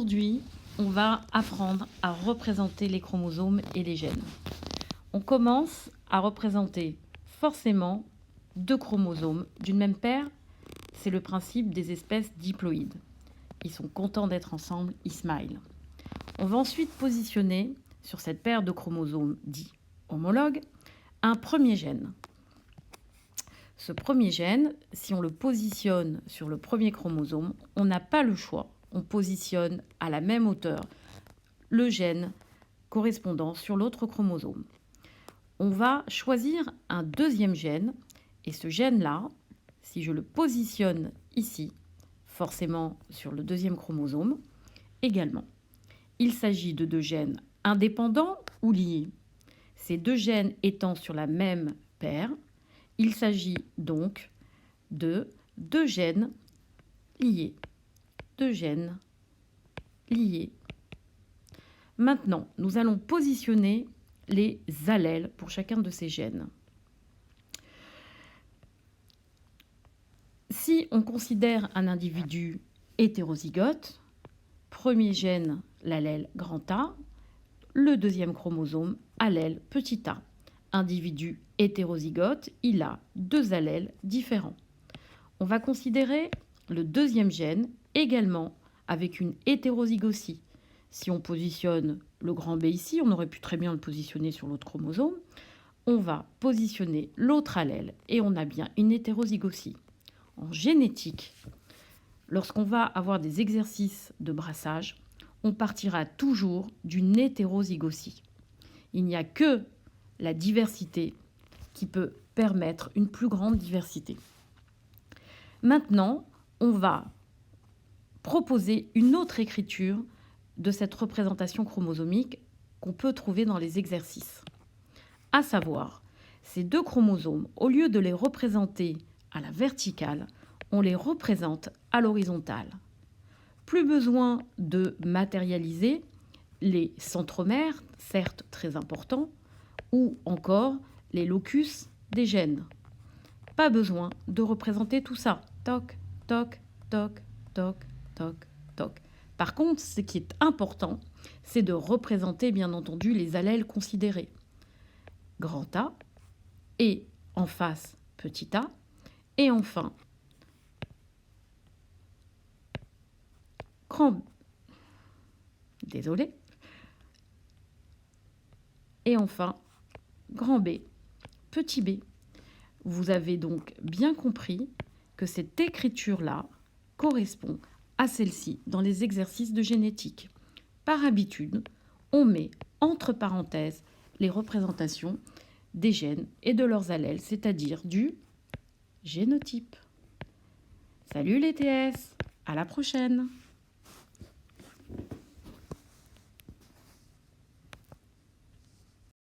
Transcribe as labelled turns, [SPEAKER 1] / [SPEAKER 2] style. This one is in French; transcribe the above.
[SPEAKER 1] Aujourd'hui, on va apprendre à représenter les chromosomes et les gènes. On commence à représenter forcément deux chromosomes d'une même paire. C'est le principe des espèces diploïdes. Ils sont contents d'être ensemble, ils smile. On va ensuite positionner sur cette paire de chromosomes dits homologues un premier gène. Ce premier gène, si on le positionne sur le premier chromosome, on n'a pas le choix. On positionne à la même hauteur le gène correspondant sur l'autre chromosome. On va choisir un deuxième gène, et ce gène-là, si je le positionne ici, forcément sur le deuxième chromosome, également. Il s'agit de deux gènes indépendants ou liés. Ces deux gènes étant sur la même paire, il s'agit donc de deux gènes liés. Deux gènes liés. Maintenant, nous allons positionner les allèles pour chacun de ces gènes. Si on considère un individu hétérozygote, premier gène, l'allèle grand A, le deuxième chromosome, allèle petit a. Individu hétérozygote, il a deux allèles différents. On va considérer le deuxième gène également avec une hétérozygotie. Si on positionne le grand B ici, on aurait pu très bien le positionner sur l'autre chromosome. On va positionner l'autre allèle et on a bien une hétérozygotie. En génétique, lorsqu'on va avoir des exercices de brassage, on partira toujours d'une hétérozygotie. Il n'y a que la diversité qui peut permettre une plus grande diversité. Maintenant, on va proposer une autre écriture de cette représentation chromosomique qu'on peut trouver dans les exercices. À savoir, ces deux chromosomes, au lieu de les représenter à la verticale, on les représente à l'horizontale. Plus besoin de matérialiser les centromères, certes très importants, ou encore les locus des gènes. Pas besoin de représenter tout ça. Toc, toc, toc, toc, toc, toc. Par contre, ce qui est important, c'est de représenter bien entendu les allèles considérés. Grand A, et en face petit a, et enfin grand... Désolé. Et enfin grand B, petit b. Vous avez donc bien compris que cette écriture-là correspond à celle-ci dans les exercices de génétique. Par habitude, on met entre parenthèses les représentations des gènes et de leurs allèles, c'est-à-dire du génotype. Salut les TS, à la prochaine!